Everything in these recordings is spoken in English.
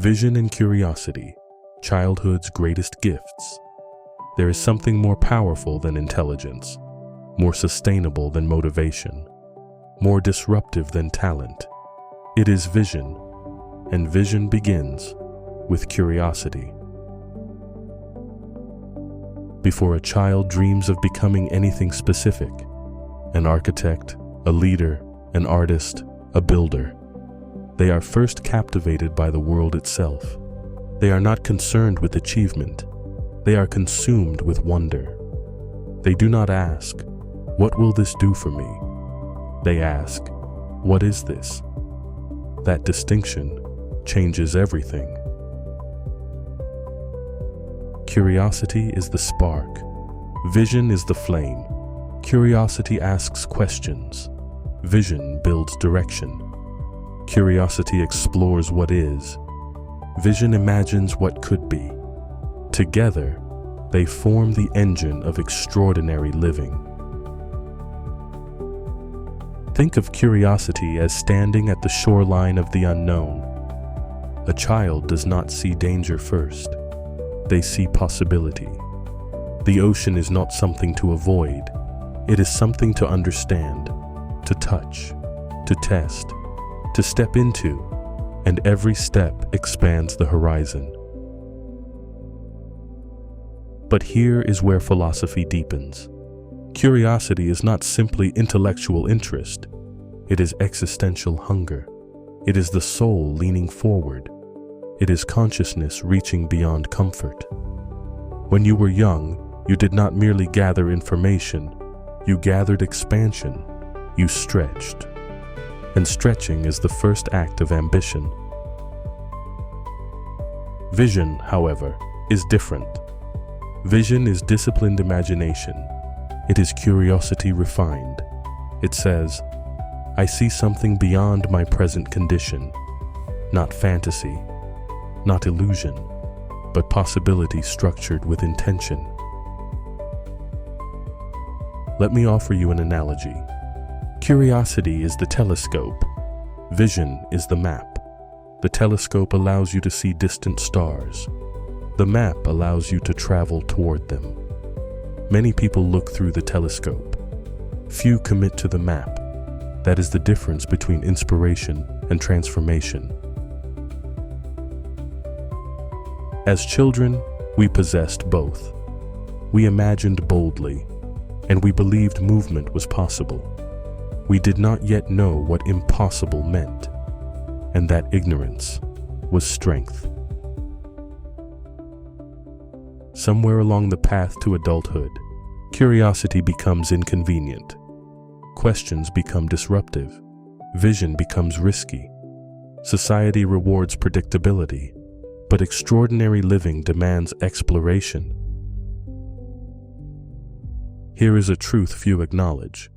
Vision and curiosity, childhood's greatest gifts. There is something more powerful than intelligence, more sustainable than motivation, more disruptive than talent. It is vision, and vision begins with curiosity. Before a child dreams of becoming anything specific, an architect, a leader, an artist, a builder, they are first captivated by the world itself. They are not concerned with achievement. They are consumed with wonder. They do not ask, "What will this do for me?" They ask, "What is this?" That distinction changes everything. Curiosity is the spark. Vision is the flame. Curiosity asks questions. Vision builds direction. Curiosity explores what is. Vision imagines what could be. Together, they form the engine of extraordinary living. Think of curiosity as standing at the shoreline of the unknown. A child does not see danger first. They see possibility. The ocean is not something to avoid. It is something to understand, to touch, to test, to step into, and every step expands the horizon. But here is where philosophy deepens. Curiosity is not simply intellectual interest. It is existential hunger. It is the soul leaning forward. It is consciousness reaching beyond comfort. When you were young, you did not merely gather information. You gathered expansion. You stretched. And stretching is the first act of ambition. Vision, however, is different. Vision is disciplined imagination. It is curiosity refined. It says, "I see something beyond my present condition," not fantasy, not illusion, but possibility structured with intention. Let me offer you an analogy. Curiosity is the telescope. Vision is the map. The telescope allows you to see distant stars. The map allows you to travel toward them. Many people look through the telescope. Few commit to the map. That is the difference between inspiration and transformation. As children, we possessed both. We imagined boldly, and we believed movement was possible. We did not yet know what impossible meant, and that ignorance was strength. Somewhere along the path to adulthood, curiosity becomes inconvenient. Questions become disruptive. Vision becomes risky. Society rewards predictability, but extraordinary living demands exploration. Here is a truth few acknowledge.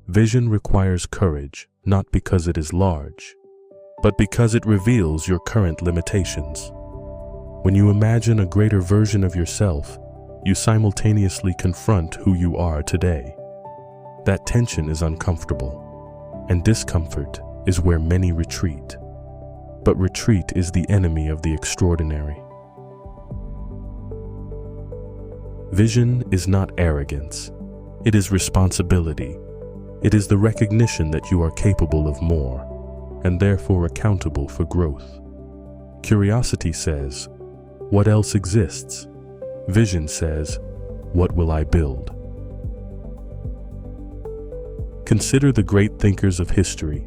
Vision requires courage, not because it is large, but because it reveals your current limitations. When you imagine a greater version of yourself, you simultaneously confront who you are today. That tension is uncomfortable, and discomfort is where many retreat. But retreat is the enemy of the extraordinary. Vision is not arrogance. It is responsibility. It is the recognition that you are capable of more, and therefore accountable for growth. Curiosity says, "What else exists?" Vision says, "What will I build?" Consider the great thinkers of history.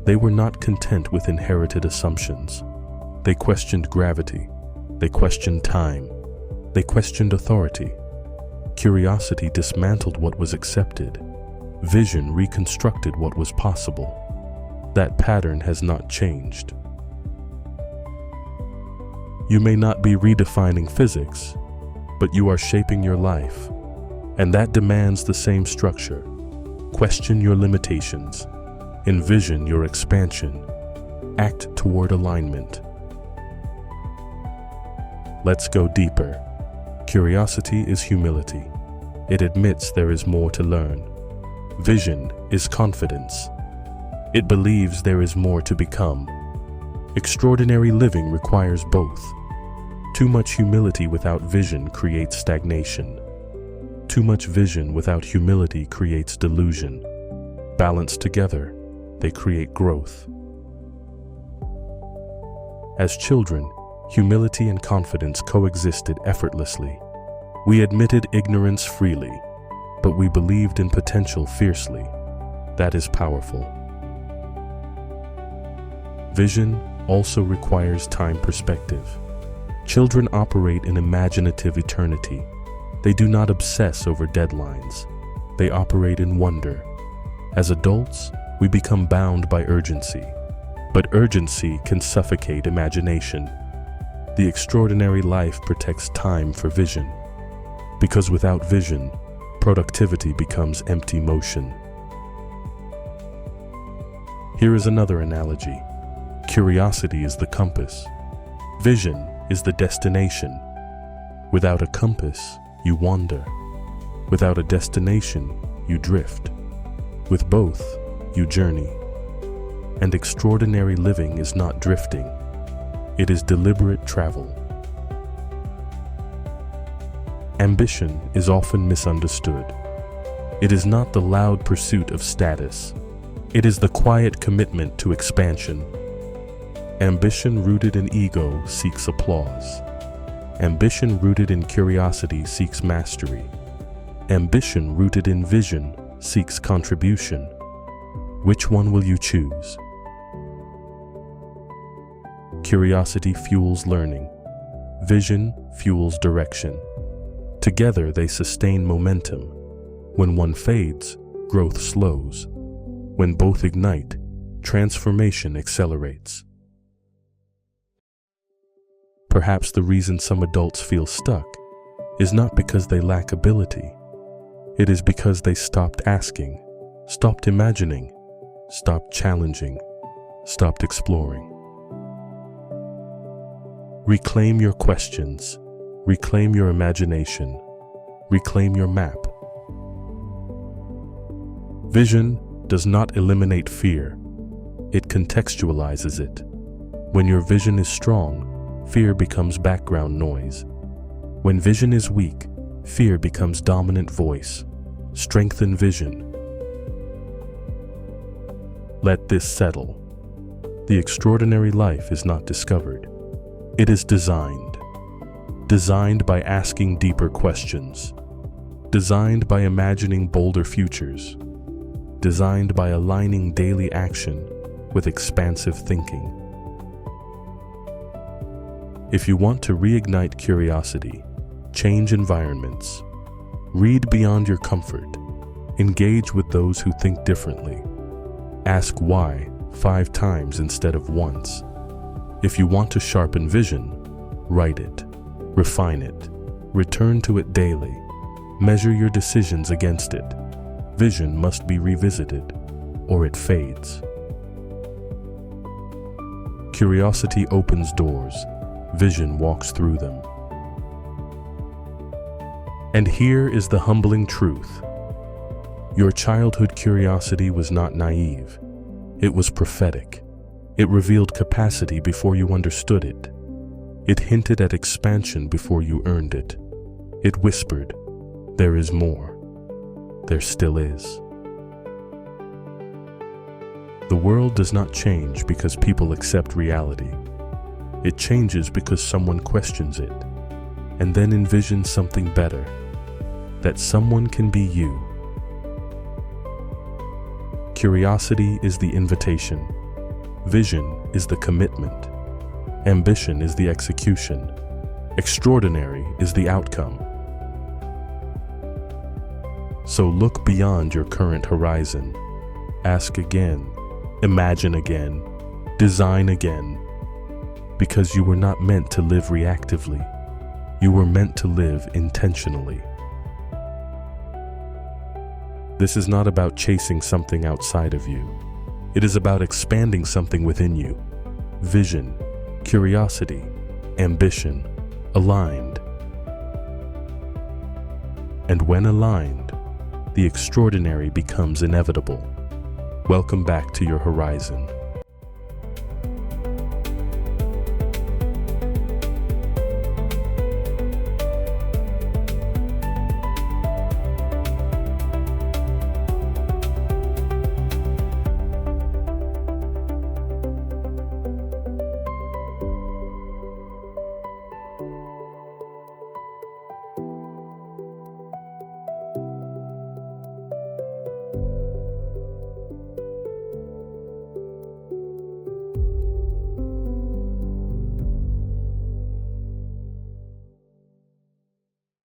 They were not content with inherited assumptions. They questioned gravity. They questioned time. They questioned authority. Curiosity dismantled what was accepted. Vision reconstructed what was possible. That pattern has not changed. You may not be redefining physics, but you are shaping your life, and that demands the same structure. Question your limitations. Envision your expansion. Act toward alignment. Let's go deeper. Curiosity is humility. It admits there is more to learn. Vision is confidence. It believes there is more to become. Extraordinary living requires both. Too much humility without vision creates stagnation. Too much vision without humility creates delusion. Balanced together, they create growth. As children, humility and confidence coexisted effortlessly. We admitted ignorance freely, but we believed in potential fiercely. That is powerful. Vision also requires time perspective. Children operate in imaginative eternity. They do not obsess over deadlines. They operate in wonder. As adults, we become bound by urgency. But urgency can suffocate imagination. The extraordinary life protects time for vision. Because without vision, productivity becomes empty motion. Here is another analogy. Curiosity is the compass. Vision is the destination. Without a compass, you wander. Without a destination, you drift. With both, you journey. And extraordinary living is not drifting. It is deliberate travel. Ambition is often misunderstood. It is not the loud pursuit of status. It is the quiet commitment to expansion. Ambition rooted in ego seeks applause. Ambition rooted in curiosity seeks mastery. Ambition rooted in vision seeks contribution. Which one will you choose? Curiosity fuels learning. Vision fuels direction. Together they sustain momentum. When one fades, growth slows. When both ignite, transformation accelerates. Perhaps the reason some adults feel stuck is not because they lack ability. It is because they stopped asking, stopped imagining, stopped challenging, stopped exploring. Reclaim your questions. Reclaim your imagination. Reclaim your map. Vision does not eliminate fear. It contextualizes it. When your vision is strong, fear becomes background noise. When vision is weak, fear becomes dominant voice. Strengthen vision. Let this settle. The extraordinary life is not discovered. It is designed. Designed by asking deeper questions. Designed by imagining bolder futures. Designed by aligning daily action with expansive thinking. If you want to reignite curiosity, change environments, read beyond your comfort, engage with those who think differently, ask why 5 times instead of once. If you want to sharpen vision, write it, refine it, return to it daily, measure your decisions against it. Vision must be revisited, or it fades. Curiosity opens doors, vision walks through them. And here is the humbling truth. Your childhood curiosity was not naive. It was prophetic. It revealed capacity before you understood it. It hinted at expansion before you earned it. It whispered, "There is more." There still is. The world does not change because people accept reality. It changes because someone questions it, and then envisions something better. That someone can be you. Curiosity is the invitation. Vision is the commitment. Ambition is the execution. Extraordinary is the outcome. So look beyond your current horizon. Ask again. Imagine again. Design again. Because you were not meant to live reactively. You were meant to live intentionally. This is not about chasing something outside of you. It is about expanding something within you. Vision, curiosity, ambition, aligned. And when aligned, the extraordinary becomes inevitable. Welcome back to your horizon.